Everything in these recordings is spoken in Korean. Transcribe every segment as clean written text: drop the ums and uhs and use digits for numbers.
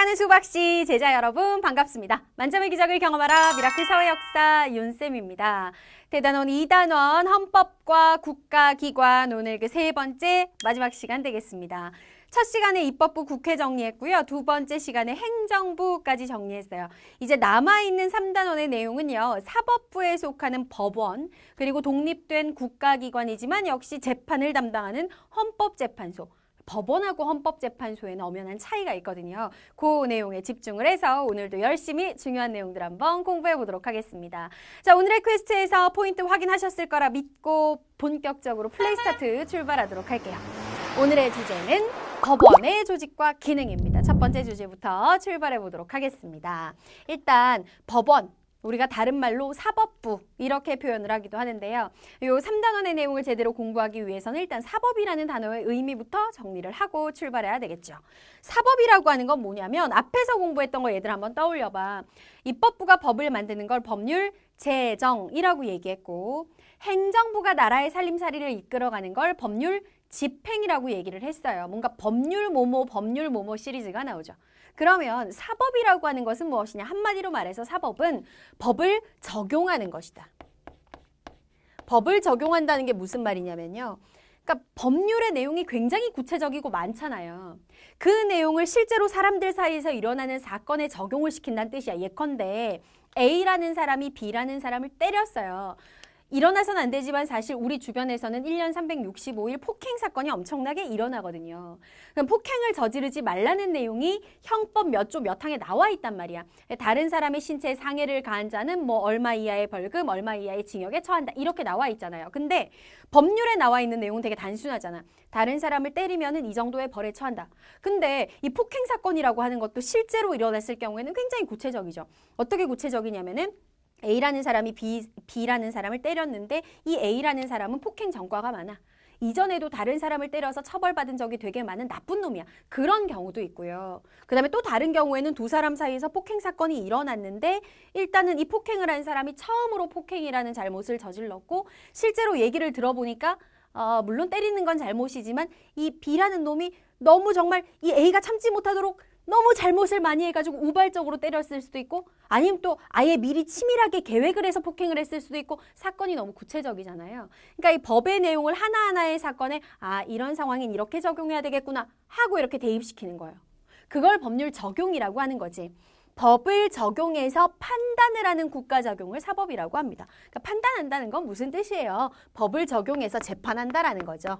사랑하는 수박씨 제자 여러분 반갑습니다. 만점의 기적을 경험하라 미라클 사회역사 윤쌤입니다. 대단원 2단원 헌법과 국가기관 오늘 그 세 번째 마지막 시간 되겠습니다. 첫 시간에 입법부 국회 정리했고요. 두 번째 시간에 행정부까지 정리했어요. 이제 남아있는 3단원의 내용은요. 사법부에 속하는 법원 그리고 독립된 국가기관이지만 역시 재판을 담당하는 헌법재판소. 법원하고 헌법재판소에는 엄연한 차이가 있거든요. 그 내용에 집중을 해서 오늘도 열심히 중요한 내용들 한번 공부해 보도록 하겠습니다. 자, 오늘의 퀘스트에서 포인트 확인하셨을 거라 믿고 본격적으로 플레이 스타트 출발하도록 할게요. 오늘의 주제는 법원의 조직과 기능입니다. 첫 번째 주제부터 출발해 보도록 하겠습니다. 일단 법원. 우리가 다른 말로 사법부 이렇게 표현을 하기도 하는데요. 이 3단원의 내용을 제대로 공부하기 위해서는 일단 사법이라는 단어의 의미부터 정리를 하고 출발해야 되겠죠. 사법이라고 하는 건 뭐냐면 앞에서 공부했던 거 얘들 한번 떠올려봐. 입법부가 법을 만드는 걸 법률 제정이라고 얘기했고 행정부가 나라의 살림살이를 이끌어가는 걸 법률 집행이라고 얘기를 했어요. 뭔가 법률 뭐뭐 시리즈가 나오죠. 그러면 사법이라고 하는 것은 무엇이냐? 한마디로 말해서 사법은 법을 적용하는 것이다. 법을 적용한다는 게 무슨 말이냐면요. 그러니까 법률의 내용이 굉장히 구체적이고 많잖아요. 그 내용을 실제로 사람들 사이에서 일어나는 사건에 적용을 시킨다는 뜻이야. 예컨대 A라는 사람이 B라는 사람을 때렸어요. 일어나서는 안 되지만 사실 우리 주변에서는 1년 365일 폭행 사건이 엄청나게 일어나거든요. 그럼 폭행을 저지르지 말라는 내용이 형법 몇 조 몇 항에 나와 있단 말이야. 다른 사람의 신체에 상해를 가한 자는 뭐 얼마 이하의 벌금, 얼마 이하의 징역에 처한다. 이렇게 나와 있잖아요. 근데 법률에 나와 있는 내용은 되게 단순하잖아. 다른 사람을 때리면은 이 정도의 벌에 처한다. 근데 이 폭행 사건이라고 하는 것도 실제로 일어났을 경우에는 굉장히 구체적이죠. 어떻게 구체적이냐면은 A라는 사람이 B라는 사람을 때렸는데 이 A라는 사람은 폭행 전과가 많아. 이전에도 다른 사람을 때려서 처벌받은 적이 되게 많은 나쁜 놈이야. 그런 경우도 있고요. 그 다음에 또 다른 경우에는 두 사람 사이에서 폭행 사건이 일어났는데 일단은 이 폭행을 한 사람이 처음으로 폭행이라는 잘못을 저질렀고 실제로 얘기를 들어보니까 물론 때리는 건 잘못이지만 이 B라는 놈이 너무 정말 이 A가 참지 못하도록 너무 잘못을 많이 해가지고 우발적으로 때렸을 수도 있고 아니면 또 아예 미리 치밀하게 계획을 해서 폭행을 했을 수도 있고 사건이 너무 구체적이잖아요. 그러니까 이 법의 내용을 하나하나의 사건에 이런 상황엔 이렇게 적용해야 되겠구나 하고 이렇게 대입시키는 거예요. 그걸 법률 적용이라고 하는 거지. 법을 적용해서 판단을 하는 국가작용을 사법이라고 합니다. 그러니까 판단한다는 건 무슨 뜻이에요? 법을 적용해서 재판한다라는 거죠.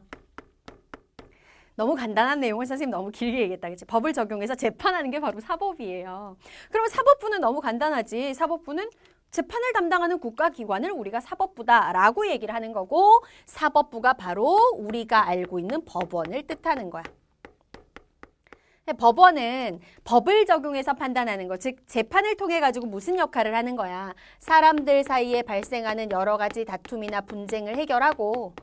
너무 간단한 내용을 선생님 너무 길게 얘기했다. 그치? 법을 적용해서 재판하는 게 바로 사법이에요. 그러면 사법부는 너무 간단하지. 사법부는 재판을 담당하는 국가기관을 우리가 사법부다라고 얘기를 하는 거고 사법부가 바로 우리가 알고 있는 법원을 뜻하는 거야. 법원은 법을 적용해서 판단하는 것, 즉 재판을 통해 가지고 무슨 역할을 하는 거야. 사람들 사이에 발생하는 여러 가지 다툼이나 분쟁을 해결하고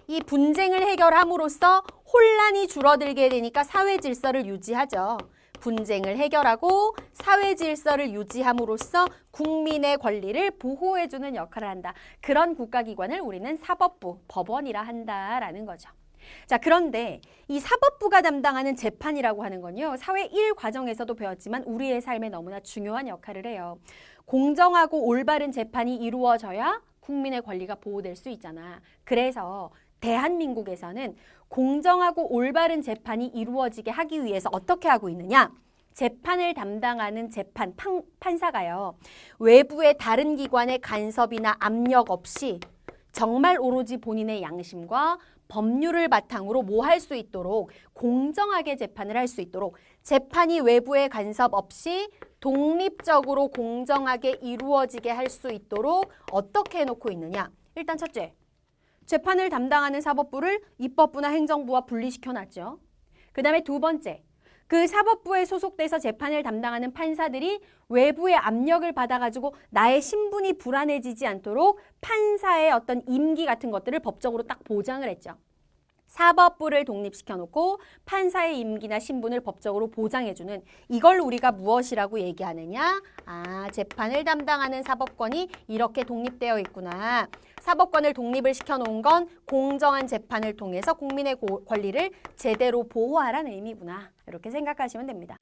이 분쟁을 해결함으로써 혼란이 줄어들게 되니까 사회 질서를 유지하죠. 분쟁을 해결하고 사회 질서를 유지함으로써 국민의 권리를 보호해주는 역할을 한다. 그런 국가기관을 우리는 사법부, 법원이라 한다라는 거죠. 자, 그런데 이 사법부가 담당하는 재판이라고 하는 건요. 사회 1 과정에서도 배웠지만 우리의 삶에 너무나 중요한 역할을 해요. 공정하고 올바른 재판이 이루어져야 국민의 권리가 보호될 수 있잖아. 그래서 대한민국에서는 공정하고 올바른 재판이 이루어지게 하기 위해서 어떻게 하고 있느냐? 재판을 담당하는 판사가요. 외부의 다른 기관의 간섭이나 압력 없이 정말 오로지 본인의 양심과 법률을 바탕으로 뭐 할 수 있도록 공정하게 재판을 할 수 있도록 재판이 외부의 간섭 없이 독립적으로 공정하게 이루어지게 할 수 있도록 어떻게 해놓고 있느냐? 일단 첫째. 재판을 담당하는 사법부를 입법부나 행정부와 분리시켜놨죠. 그 다음에 두 번째, 그 사법부에 소속돼서 재판을 담당하는 판사들이 외부의 압력을 받아가지고 나의 신분이 불안해지지 않도록 판사의 어떤 임기 같은 것들을 법적으로 딱 보장을 했죠. 사법부를 독립시켜놓고 판사의 임기나 신분을 법적으로 보장해주는 이걸 우리가 무엇이라고 얘기하느냐? 재판을 담당하는 사법권이 이렇게 독립되어 있구나. 사법권을 독립을 시켜놓은 건 공정한 재판을 통해서 국민의 권리를 제대로 보호하라는 의미구나. 이렇게 생각하시면 됩니다.